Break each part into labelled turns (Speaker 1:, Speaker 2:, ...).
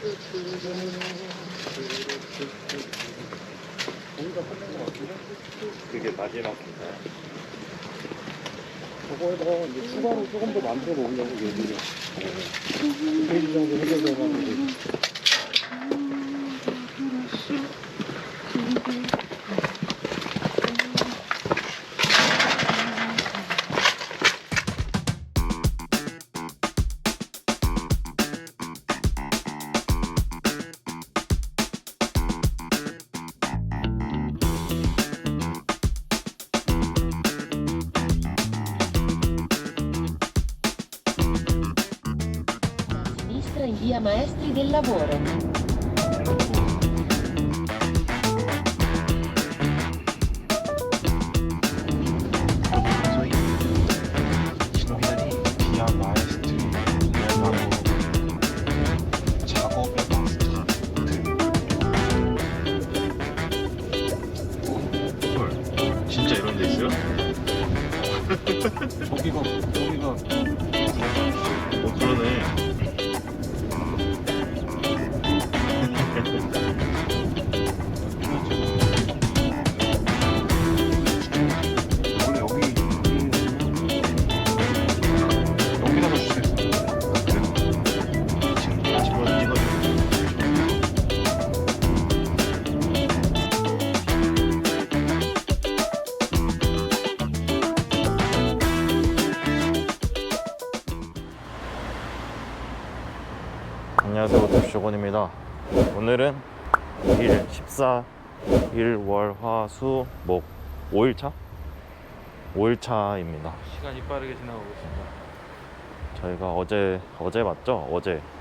Speaker 1: 거기가 끝낸 것 같은데?
Speaker 2: 그게 마지막인가요?
Speaker 1: 저거에다가 이제 추가로 조금 더 만들어 놓으려고 얘기를 2페이지 정도 해결돼가지고.
Speaker 3: In via Maestri del Lavoro.
Speaker 2: 신호기다리 비아 마에스트리 멜마로 작업의 마스터 헐 진짜 이런 데 있어요?
Speaker 1: 저기가
Speaker 2: 그러네.
Speaker 1: 원래 여기다가 주세요.
Speaker 2: 지금 찍어줘. 안녕하세요, 도시조건입니다. 오늘은 1, 14, 1, 월, 화, 수, 목 5일차? 5일차입니다.
Speaker 4: 시간이 빠르게 지나가고 있습니다.
Speaker 2: 저희가 어제 맞죠?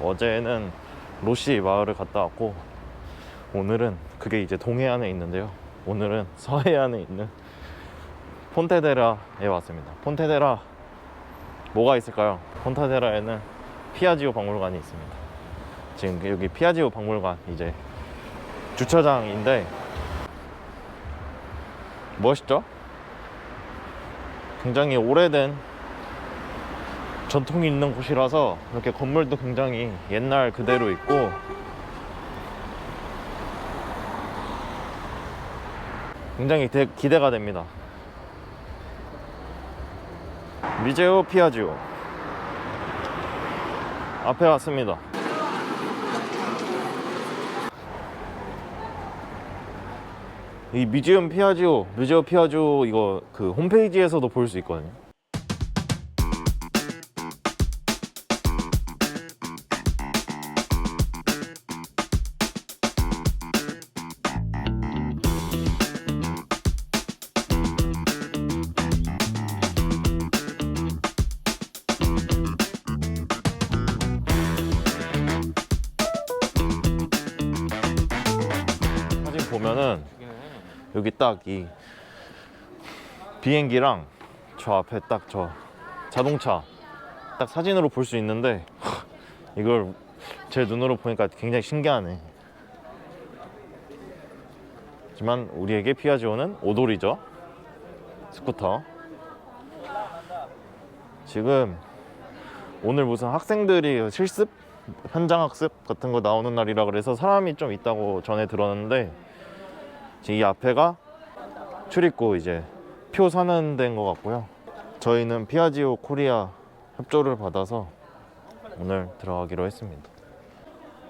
Speaker 2: 어제는 로시 마을을 갔다 왔고, 오늘은 그게 이제 동해안에 있는데요. 오늘은 서해안에 있는 폰테데라에 왔습니다. 폰테데라 뭐가 있을까요? 폰테데라에는 피아지오 박물관이 있습니다. 지금 여기 피아지오 박물관 이제 주차장인데 멋있죠? 굉장히 오래된 전통이 있는 곳이라서 이렇게 건물도 굉장히 옛날 그대로 있고, 굉장히 기대가 됩니다. 미제오 피아지오 앞에 왔습니다. 이 뮤지엄 피아지오 이거 그 홈페이지에서도 볼 수 있거든요. 사진 보면은 여기 딱 이 비행기랑 저 앞에 딱 저 자동차 딱 사진으로 볼 수 있는데 이걸 제 눈으로 보니까 굉장히 신기하네. 하지만 우리에게 피아지오는 오돌이죠. 스쿠터. 지금 오늘 무슨 학생들이 실습? 현장 학습 같은 거 나오는 날이라 그래서 사람이 좀 있다고 전에 들었는데, 지금 이 앞에가 출입구 이제 표 사는 데인 것 같고요. 저희는 피아지오 코리아 협조를 받아서 오늘 들어가기로 했습니다.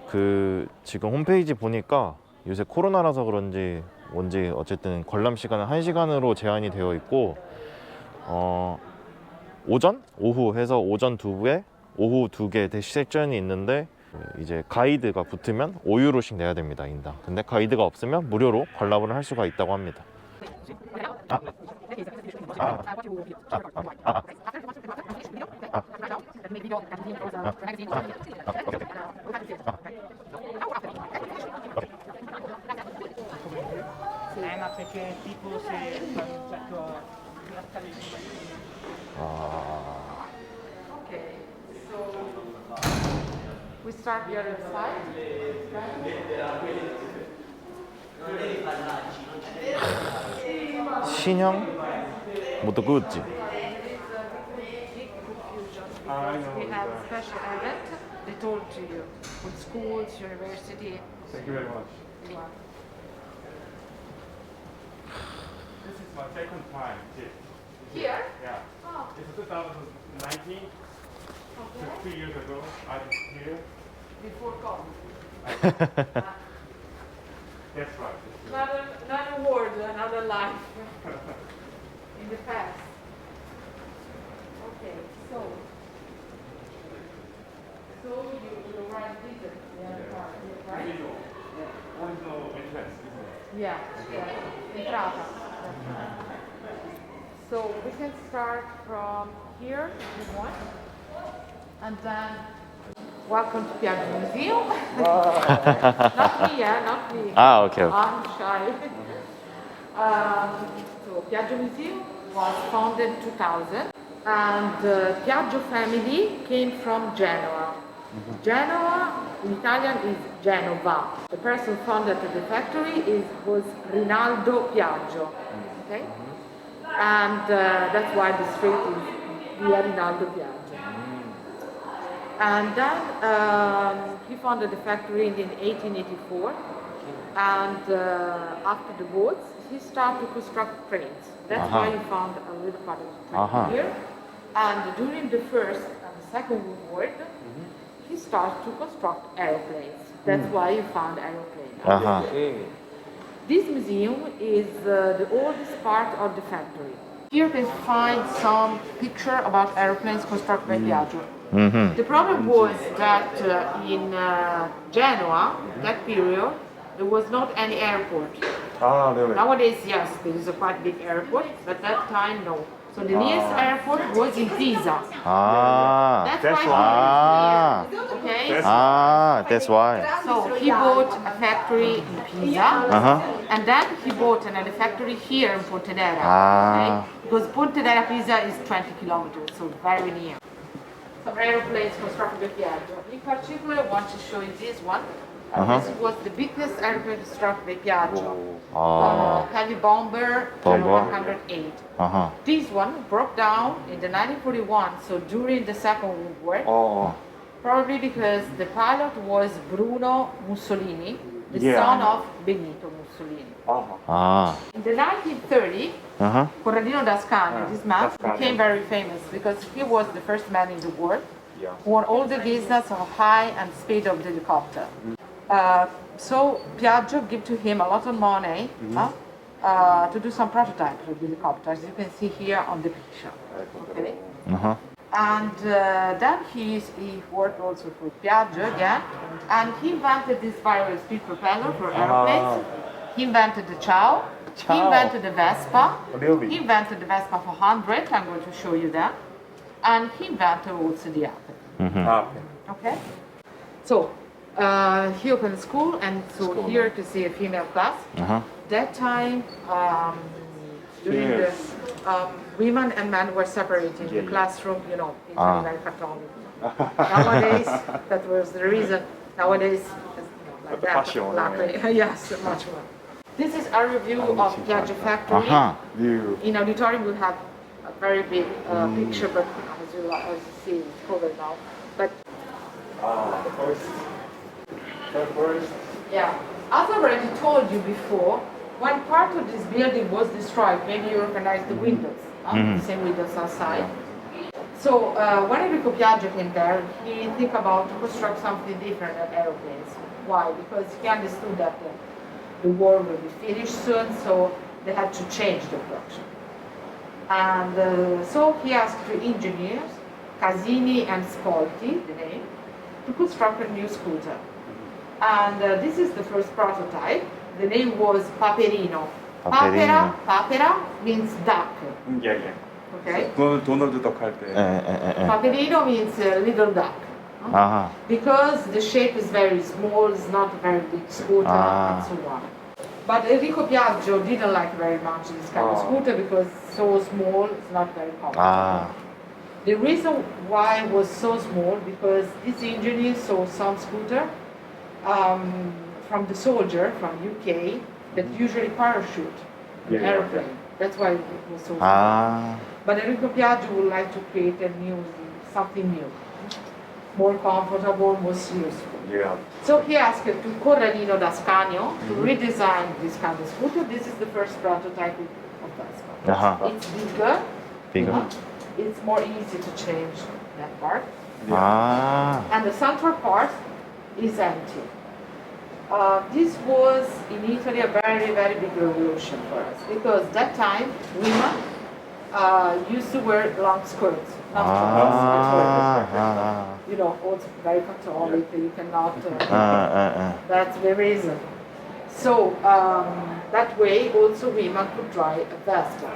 Speaker 2: 그 지금 홈페이지 보니까 요새 코로나라서 그런지 뭔지 어쨌든 관람 시간은 1시간으로 제한이 되어 있고, 오전? 오후 해서 오전 2부에 오후 2개 섹션이 있는데, 이제 가이드가 붙으면 5유로씩 내야 됩니다, 인당. 근데 가이드가 없으면 무료로 관람을 할 수가 있다고 합니다.
Speaker 5: We start the other side.
Speaker 2: 신형 모토 구찌.
Speaker 5: We have special event they told to you with schools, university.
Speaker 1: Thank you very much.
Speaker 5: You are.
Speaker 1: This is my second time.
Speaker 5: Here?
Speaker 1: Yeah.
Speaker 5: Oh,
Speaker 1: It's 2019.
Speaker 5: okay.
Speaker 1: 2 years ago, I'm here.
Speaker 5: Before COVID.
Speaker 1: That's right.
Speaker 5: Another world, another life in the past. Okay, so you write this, right?
Speaker 1: Original entrance, isn't it?
Speaker 5: Yeah, entrata. So we can start from here, if you want, and then welcome to Piaggio Museum. Not me, not me.
Speaker 2: 아, 오케이, 오케이.
Speaker 5: I'm shy. So Piaggio Museum was founded in 2000, and the Piaggio family came from Genoa. Genoa in Italian is Genova. The person who founded the factory was Rinaldo Piaggio. Okay, and that's why the street is via Rinaldo Piaggio. And then he founded the factory in 1884, and after the wars, he started to construct trains. That's why he found a little part of the train here. And during the First and the Second World War, he started to construct aeroplanes. That's why he found aeroplanes.
Speaker 2: 아하.
Speaker 5: This museum is the oldest part of the factory. Here you can find some picture about aeroplanes constructed by Piaggio. The problem was that in Genoa, that period, there was not any airport.
Speaker 1: 아, 네네.
Speaker 5: Nowadays, yes, there is a quite big airport, but that time, no. So the nearest airport was in Pisa.
Speaker 2: 아,
Speaker 5: That's why
Speaker 2: 아,
Speaker 5: he was here. Okay?
Speaker 2: 아, that's why.
Speaker 5: So he bought a factory in Pisa, and then he bought another factory here in Pontedera.
Speaker 2: Ah.
Speaker 5: Okay? Because Pontedera Pisa is 20 kilometers, so very near. Some aeroplanes constructed by Piaggio. In particular, I want to show you this one. This was the biggest airplane constructed by Piaggio.
Speaker 2: 아,
Speaker 5: Heavy bomber,
Speaker 2: Bomber.
Speaker 5: 108.
Speaker 2: 아하.
Speaker 5: This one broke down in the 1941, so during the Second World War. Probably because the pilot was Bruno Mussolini, the son of Benito Mussolini.
Speaker 2: 아,
Speaker 5: In the 1930,
Speaker 2: 아하.
Speaker 5: Corradino Dascani, this man, became very famous because he was the first man in the world who won all the visas of height and speed of the helicopter. So Piaggio gave to him a lot of money to do some prototypes of the helicopters. You can see here on the picture. Okay?
Speaker 2: 아하.
Speaker 5: And then he worked also for Piaggio again, and he invented this variable speed propeller for aeroplanes. He invented the Ciao. He invented the Vespa.
Speaker 1: Really?
Speaker 5: He invented the Vespa 400. I'm going to show you that. And he invented also the Ape.
Speaker 1: 아,
Speaker 5: Okay? So, he opened school, and so here to see a female class.
Speaker 2: 아하.
Speaker 5: That time, during the women and men were separated in the classroom, you know, in very Catholic. Nowadays, that was the reason. Nowadays, it's not like that.
Speaker 1: fashion,
Speaker 5: Luckily, yes, much more. This is a review of Piaggio factory.
Speaker 2: 아하.
Speaker 1: view.
Speaker 5: In auditorium, we have a very big picture, but as you see, it's covered now. But
Speaker 1: The first.
Speaker 5: yeah, as I already told you before, when part of this building was destroyed, maybe you recognize the windows, the same windows outside. So when Enrico Piaggio came there, he think about to construct something different than aeroplanes. Why? Because he understood that the war will be finished soon, so they had to change the production. And so he asked the engineers, Casini and Spolti, the name, to construct a new scooter. And this is the first prototype. The name was Paperino.
Speaker 2: Paperino.
Speaker 5: Papera means duck.
Speaker 1: Yeah, yeah.
Speaker 5: Okay.
Speaker 1: 그건 도널드 덕 할 때.
Speaker 2: 에.
Speaker 5: Paperino means little duck.
Speaker 2: 아하.
Speaker 5: Because the shape is very small, it's not a very big scooter, and so on. But Enrico Piaggio didn't like very much this kind of scooter because it's so small, it's not very comfortable.
Speaker 2: 아,
Speaker 5: The reason why it was so small because this engineer saw some scooter from the soldier from UK that usually parachute an airplane. That's why it was so small.
Speaker 2: 아,
Speaker 5: But Enrico Piaggio would like to create something new. more comfortable, more useful.
Speaker 1: Yeah.
Speaker 5: So he asked to Corradino d'Ascanio to redesign this kind of scooter. This is the first prototype of Vespa.
Speaker 2: Uh-huh.
Speaker 5: It's bigger.
Speaker 2: Bigger.
Speaker 5: It's more easy to change that part.
Speaker 2: 아.
Speaker 5: And the central part is empty. This was in Italy a very, very big revolution for us because that time women used to wear long skirts. Not
Speaker 2: 아.
Speaker 5: you know, also very Catholic. You cannot. That's the reason. So that way, also women could drive a Vespa,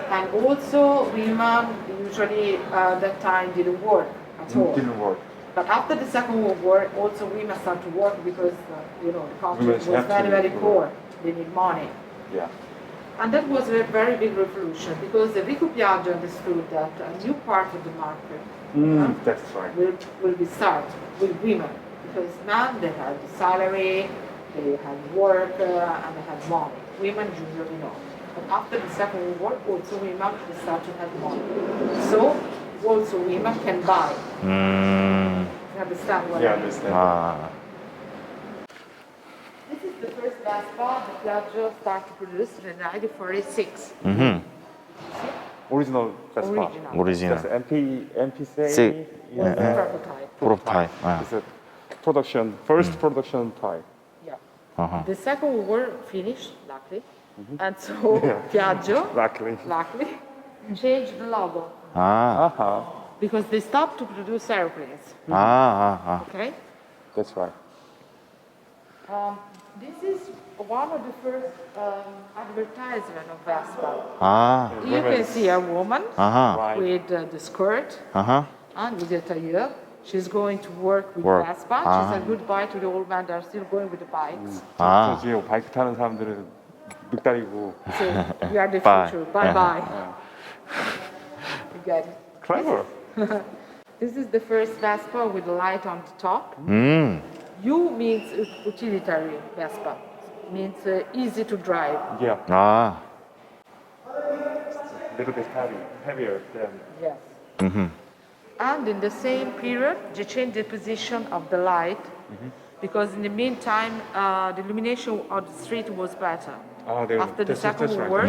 Speaker 5: and also women usually that time didn't work at all.
Speaker 1: Didn't work.
Speaker 5: But after the Second World War, also women started to work because you know the country
Speaker 1: Women
Speaker 5: was
Speaker 1: have
Speaker 5: very,
Speaker 1: to
Speaker 5: very
Speaker 1: work.
Speaker 5: poor. They need money.
Speaker 1: Yeah.
Speaker 5: And that was a very big revolution because Enrico Piaggio understood that a new part of the market
Speaker 1: That's right.
Speaker 5: will be started with women because men they have the salary, they have work, and they have money. Women usually not. But after the Second World War, also women they start to have money. So also women can buy. You understand what
Speaker 1: Yeah,
Speaker 5: I mean?
Speaker 1: understand.
Speaker 2: 아.
Speaker 5: This is the first Vespa that Piaggio started to produce in 1946.
Speaker 1: Original Vespa.
Speaker 5: Original.
Speaker 2: 오리지널.
Speaker 1: That's MPC.
Speaker 2: C.
Speaker 5: Was the prototype.
Speaker 2: 프로토타입. 아.
Speaker 1: It's a production, first production type.
Speaker 5: Yeah.
Speaker 2: 어허.
Speaker 5: The Second World War finished, luckily, and so
Speaker 1: Yeah.
Speaker 5: Piaggio,
Speaker 1: Luckily.
Speaker 5: changed the logo
Speaker 2: 아.
Speaker 5: because they stopped to produce airplanes.
Speaker 2: 아.
Speaker 5: Okay.
Speaker 1: That's right.
Speaker 5: This is one of the first advertisement of Vespa.
Speaker 2: 아.
Speaker 5: You can see a woman
Speaker 2: 아하.
Speaker 1: Right.
Speaker 5: with the skirt
Speaker 2: 아하.
Speaker 5: and with the tailleur. She's going to work with
Speaker 2: Work.
Speaker 5: Vespa.
Speaker 2: Ah.
Speaker 5: She said goodbye to the old men that are still going with the bikes.
Speaker 2: 아.
Speaker 1: 저 지금 바이크 타는 사람들은 늑다리고.
Speaker 5: So we are the
Speaker 2: Bye.
Speaker 5: future. Bye bye.
Speaker 1: Yeah.
Speaker 5: You get it.
Speaker 1: Clever.
Speaker 5: This is the first Vespa with a light on the top. U means utilitary Vespa. Means easy to drive.
Speaker 1: Yeah.
Speaker 2: 아.
Speaker 1: A little bit heavier than.
Speaker 5: Yes. And in the same period, they changed the position of the light because in the meantime, the illumination of the street was better. After the Second World War,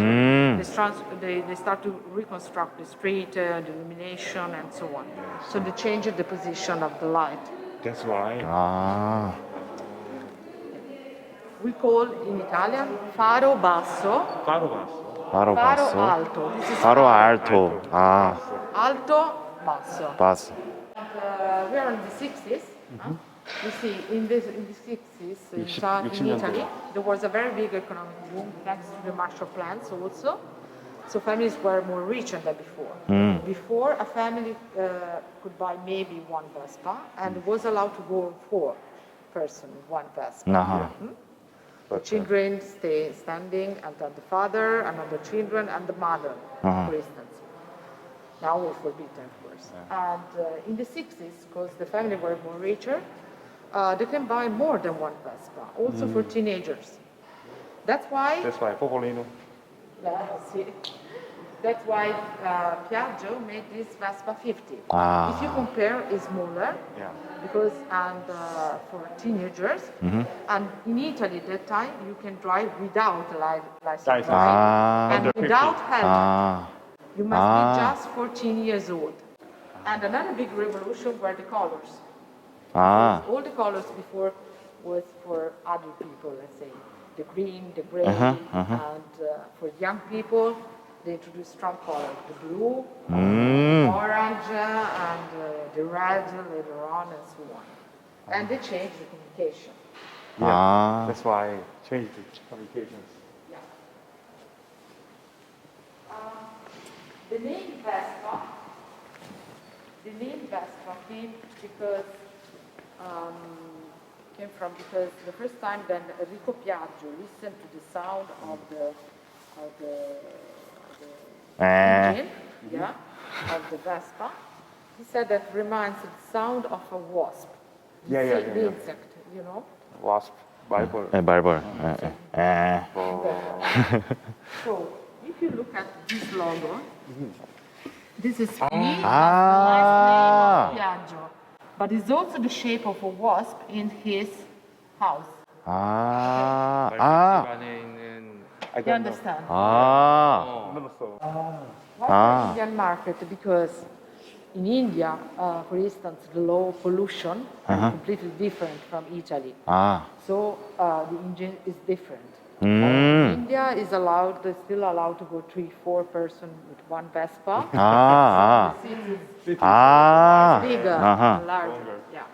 Speaker 5: they start to reconstruct the street, the illumination, and so on. So they changed the position of the light.
Speaker 1: That's why.
Speaker 2: 아.
Speaker 5: We call in Italian faro basso,
Speaker 1: 바로 봤어.
Speaker 2: 바로
Speaker 5: faro
Speaker 2: 봤어.
Speaker 5: alto. This is
Speaker 2: 바로 알토. 아.
Speaker 5: alto, basso.
Speaker 2: 봤어.
Speaker 5: We are in the 60s. You see, in the 60s, in
Speaker 1: 60
Speaker 5: Italy,
Speaker 1: 년대.
Speaker 5: there was a very big economic boom thanks to the Marshall Plans also. So families were more rich than before. Before, a family could buy maybe one Vespa and was allowed to go 4 persons, one Vespa.
Speaker 2: 아하.
Speaker 5: The children stay standing, and then the father, and then the children, and the mother, for instance. Now it's forbidden, of course. And in the 60s, because the family were more richer, they can buy more than one Vespa, also for teenagers. That's why,
Speaker 1: That's why Popolino.
Speaker 5: see, that's why Piaggio made this Vespa 50.
Speaker 2: Ah.
Speaker 5: If you compare, it's smaller,
Speaker 1: Yeah.
Speaker 5: because and for teenagers, and in Italy at that time you can drive without license
Speaker 1: License.
Speaker 5: plate
Speaker 2: Ah.
Speaker 5: and without helmet.
Speaker 2: 아.
Speaker 5: You must
Speaker 2: Ah.
Speaker 5: be just 14 years old. And another big revolution were the colors.
Speaker 2: 아.
Speaker 5: All the colors before was for adult people, let's say the green, the gray, and for young people they introduced strong colors, the blue, orange, and the red later on, and so on. And they changed the communication.
Speaker 2: 아.
Speaker 1: That's why changed the communications.
Speaker 5: The name Vespa came because the first time that Enrico Piaggio listened to the sound of the engine, of the Vespa, he said that reminds the sound of a wasp.
Speaker 1: Yeah.
Speaker 5: The insect, you know.
Speaker 1: Wasp, Bible.
Speaker 2: 네, 말벌. 예, 예.
Speaker 5: So if you look at this logo, this is me.
Speaker 2: 아.
Speaker 5: Piaggio. but it's also the shape of a wasp in his house.
Speaker 2: 아,
Speaker 4: 집
Speaker 2: 아,
Speaker 4: 안에 있는
Speaker 1: I
Speaker 5: You
Speaker 1: don't know.
Speaker 5: understand?
Speaker 2: 아,
Speaker 1: Never saw.
Speaker 5: Why
Speaker 2: Ah.
Speaker 5: the Indian market? Because in India, for instance, the low pollution is completely different from Italy.
Speaker 2: 아,
Speaker 5: So the engine is different. India is still allowed to go 3-4 person with one Vespa.
Speaker 2: 아,
Speaker 5: City is
Speaker 2: 아,
Speaker 5: bigger
Speaker 2: 아하.
Speaker 5: and larger. Yeah.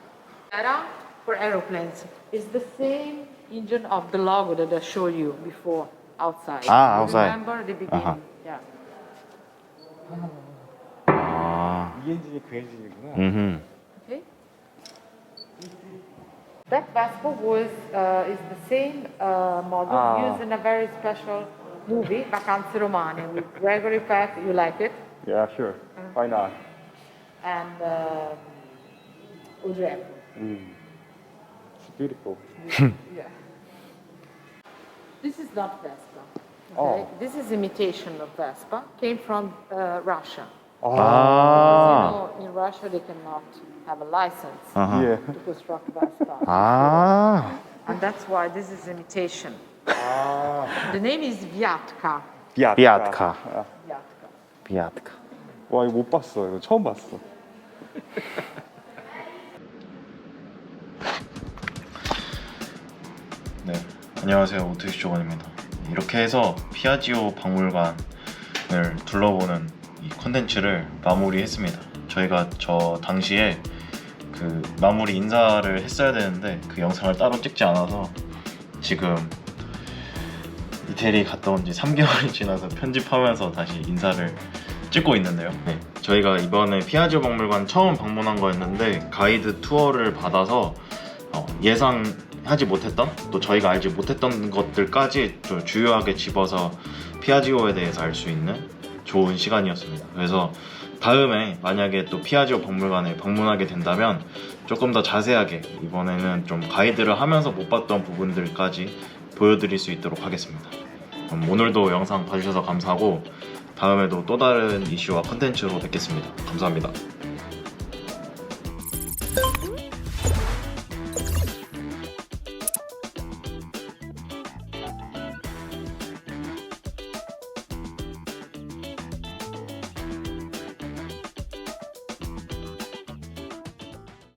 Speaker 5: Era for aeroplanes is the same engine of the logo that I showed you before outside.
Speaker 2: Ah,
Speaker 5: You
Speaker 2: outside.
Speaker 5: Remember the beginning? Yeah.
Speaker 2: 아,
Speaker 1: 이 엔진이 그 엔진이구나.
Speaker 5: Okay. That Vespa is the same model used in a very special movie, Vacanze Romane, with Gregory Peck. You like it?
Speaker 1: Yeah, sure. Why not?
Speaker 5: And Audrey Hepburn.
Speaker 1: It's beautiful.
Speaker 5: Yeah. This is not Vespa. Okay?
Speaker 1: Oh.
Speaker 5: This is imitation of Vespa. Came from Russia.
Speaker 2: 아,
Speaker 5: You know, in Russia they cannot have a license
Speaker 2: 아하.
Speaker 1: Yeah.
Speaker 5: to construct Vespa.
Speaker 2: 아,
Speaker 5: And that's why this is imitation.
Speaker 1: 아,
Speaker 5: The name is Vyatka.
Speaker 2: 비아트카,
Speaker 1: 아,
Speaker 5: Vyatka.
Speaker 2: 비아트카.
Speaker 1: 와 이거 못 봤어. 이거 처음 봤어.
Speaker 2: 네, 안녕하세요. 오트시 조건입니다. 이렇게 해서 피아지오 박물관을 둘러보는 이 컨텐츠를 마무리했습니다. 저희가 저 당시에 그 마무리 인사를 했어야 되는데 그 영상을 따로 찍지 않아서 지금 이태리 갔다 온 지 3개월이 지나서 편집하면서 다시 인사를 찍고 있는데요. 네, 저희가 이번에 피아지오 박물관 처음 방문한 거였는데 가이드 투어를 받아서 예상하지 못했던 또 저희가 알지 못했던 것들까지 좀 주요하게 집어서 피아지오에 대해서 알 수 있는 좋은 시간이었습니다. 그래서 다음에 만약에 또 피아지오 박물관에 방문하게 된다면 조금 더 자세하게 이번에는 좀 가이드를 하면서 못 봤던 부분들까지 보여드릴 수 있도록 하겠습니다. 그럼 오늘도 영상 봐주셔서 감사하고 다음에도 또 다른 이슈와 컨텐츠로 뵙겠습니다. 감사합니다.